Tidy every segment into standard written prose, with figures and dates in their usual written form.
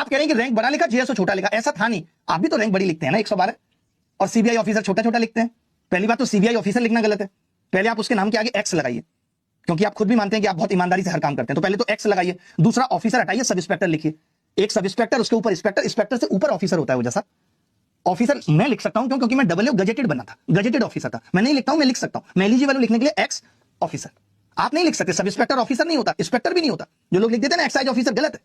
आप कह रहे हैं कि रैंक बड़ा लिखा जीएसओ छोटा लिखा, ऐसा था नहीं। आप भी तो रैंक बड़ी लिखते हैं ना 112, और सीबीआई ऑफिसर छोटा छोटा लिखते हैं। पहली बात तो सीबीआई ऑफिसर लिखना गलत है। पहले आप उसके नाम के आगे एक्स लगाइए, क्योंकि आप खुद भी मानते हैं कि आप बहुत ईमानदारी से हर काम करते हैं, तो पहले तो एक्स लगाइए। दूसरा, ऑफिसर हटाइए, सब इंस्पेक्टर लिखिए। एक सब इंस्पेक्टर, उसके ऊपर इंस्पेक्टर, इंस्पेक्टर से ऊपर ऑफिसर होता है वो। जैसा ऑफिसर मैं लिख सकता हूं, क्योंकि मैं डबल गजेटेड बना था, गजेटेड ऑफिसर था। मैं नहीं लिखता हूं, मैं लिख सकता हूं। मैं एलिजिबल लिखने के लिए एक्स ऑफिसर। आप नहीं लिख सकते। सब इंस्पेक्टर ऑफिसर नहीं होता, इंस्पेक्टर भी नहीं होता। जो लोग लिख देते हैं ना एक्साइज ऑफिसर, गलत है।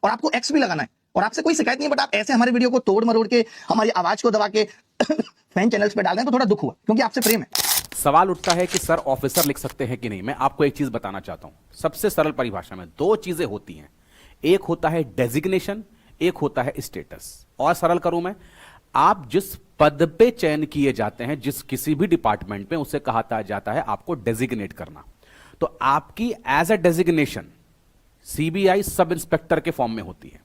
और आपको एक्स भी लगाना है, और आपसे कोई शिकायत नहीं है, बट आप ऐसे हमारे वीडियो को तोड़ मरोड़ के, हमारी आवाज को दबा के फैन चैनल्स पे डाल रहे हैं, तो थोड़ा दुख हुआ, क्योंकि आपसे प्रेम है। सवाल उठता है कि सर ऑफिसर लिख सकते हैं कि नहीं। मैं आपको एक चीज बताना चाहता हूं, सबसे सरल परिभाषा में दो चीजें होती हैं, एक होता है डेजिग्नेशन, एक होता है स्टेटस। और सरल करूं मैं, आप जिस पद पे चयन किए जाते हैं, जिस किसी भी डिपार्टमेंट में, उसे कहा जाता है आपको डेजिग्नेट करना। तो आपकी as a designation CBI sub inspector के फॉर्म में होती है।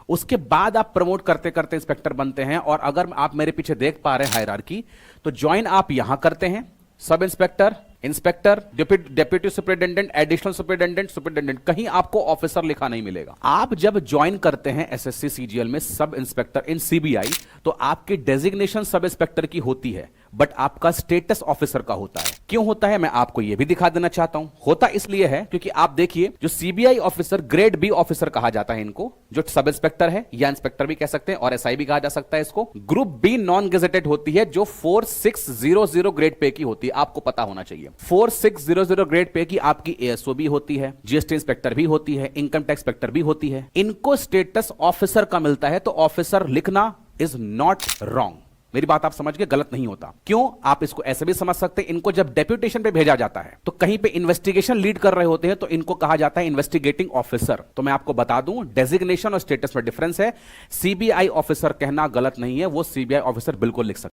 उसके बाद आप प्रमोट करते करते इंस्पेक्टर बनते हैं। और अगर आप मेरे पीछे देख पा रहे हैं हायरार्की, तो ज्वाइन आप यहां करते हैं, sub inspector, inspector, deputy superintendent, additional superintendent, superintendent, कहीं आपको ऑफिसर लिखा नहीं मिलेगा। आप जब ज्वाइन करते हैं एसएससी सीजीएल में सब इंस्पेक्टर इन सीबीआई, तो आपकी डेजिग्नेशन सब इंस्पेक्टर की होती है, बट आपका स्टेटस ऑफिसर का होता है। क्यों होता है मैं आपको यह भी दिखा देना चाहता हूं। होता इसलिए है क्योंकि आप देखिए, जो CBI officer grade B officer कहा जाता है इनको, जो सब इंस्पेक्टर है या इंस्पेक्टर भी कह सकते हैं और एसआई भी कहा जा सकता है इसको, ग्रुप बी नॉन गेजेटेड होती है, जो 4600 ग्रेड पे की होती है। आपको पता होना चाहिए 4600 ग्रेड पे की आपकी एएसओ भी होती है, जीएसटी इंस्पेक्टर भी होती है, इनकम टैक्स इंस्पेक्टर भी होती है। इनको स्टेटस ऑफिसर का मिलता है, तो ऑफिसर लिखना इज नॉट रॉन्ग। मेरी बात आप समझ के, गलत नहीं होता। क्यों? आप इसको ऐसे भी समझ सकते हैं, इनको जब डेप्यूटेशन पे भेजा जाता है, तो कहीं पे इन्वेस्टिगेशन लीड कर रहे होते हैं, तो इनको कहा जाता है इन्वेस्टिगेटिंग ऑफिसर। तो मैं आपको बता दूं, डेजिग्नेशन और स्टेटस में डिफरेंस है। सीबीआई ऑफिसर कहना गलत नहीं है, वो सीबीआई ऑफिसर बिल्कुल लिख सकते हैं।